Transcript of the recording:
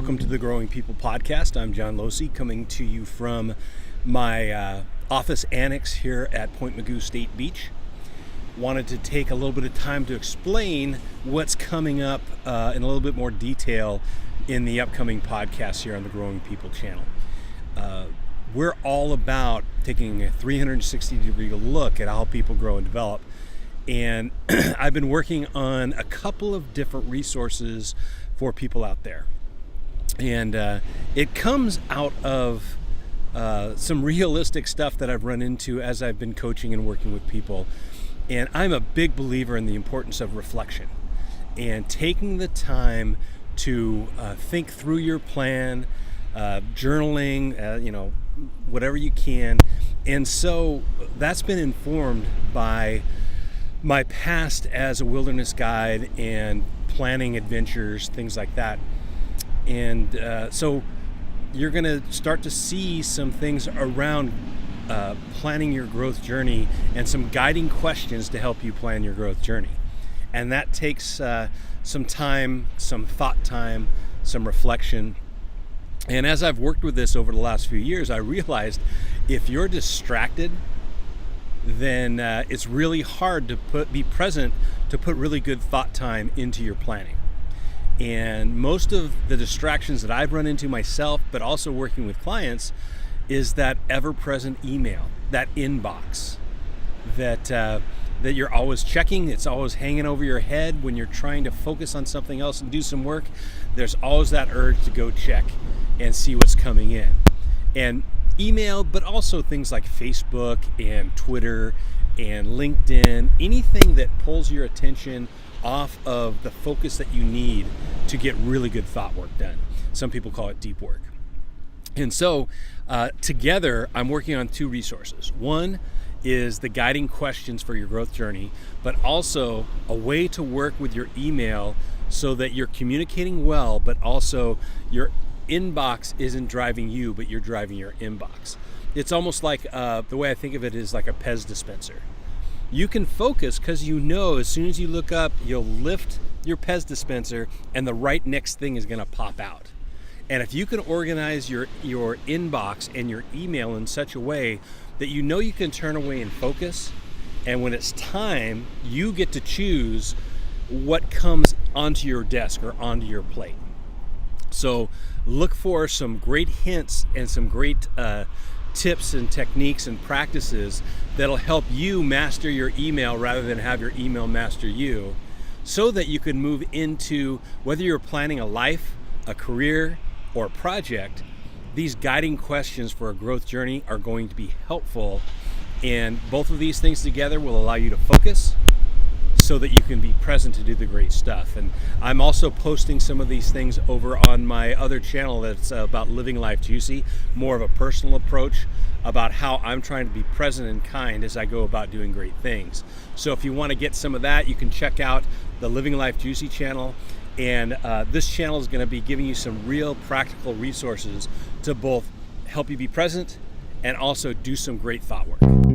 Welcome to the Growing People Podcast. I'm John Losey, coming to you from my office annex here at Point Mugu State Beach. Wanted to take a little bit of time to explain what's coming up in a little bit more detail in the upcoming podcast here on the Growing People channel. We're all about taking a 360-degree look at how people grow and develop. And I've been working on a couple of different resources for people out there. And it comes out of some realistic stuff that I've run into as I've been coaching and working with people. And I'm a big believer in the importance of reflection and taking the time to think through your plan, journaling, whatever you can. And so that's been informed by my past as a wilderness guide and planning adventures, things like that. And so you're going to start to see some things around planning your growth journey and some guiding questions to help you plan your growth journey. And that takes some time, some thought time, some reflection. And as I've worked with this over the last few years, I realized if you're distracted, then it's really hard to be present to put really good thought time into your planning. And most of the distractions that I've run into myself, but also working with clients, is that ever-present email, that inbox that you're always checking. It's always hanging over your head when you're trying to focus on something else and do some work. There's always that urge to go check and see what's coming in. And email, but also things like Facebook and Twitter and LinkedIn, anything that pulls your attention off of the focus that you need to get really good thought work done. Some people call it deep work. And so together, I'm working on two resources. One is the guiding questions for your growth journey, but also a way to work with your email so that you're communicating well, but also your inbox isn't driving you, but you're driving your inbox. It's almost like the way I think of it is like a Pez dispenser. You can focus because you know as soon as you look up, you'll lift your Pez dispenser and the right next thing is going to pop out. And if you can organize your inbox and your email in such a way that you know you can turn away and focus, and when it's time, you get to choose what comes onto your desk or onto your plate. So look for some great hints and some great tips and techniques and practices that'll help you master your email rather than have your email master you, so that you can move into, whether you're planning a life, a career, or a project, these guiding questions for a growth journey are going to be helpful. And both of these things together will allow you to focus so that you can be present to do the great stuff. And I'm also posting some of these things over on my other channel that's about living life juicy, more of a personal approach about how I'm trying to be present and kind as I go about doing great things. So if you want to get some of that, you can check out the Living Life Juicy channel. And this channel is going to be giving you some real practical resources to both help you be present and also do some great thought work.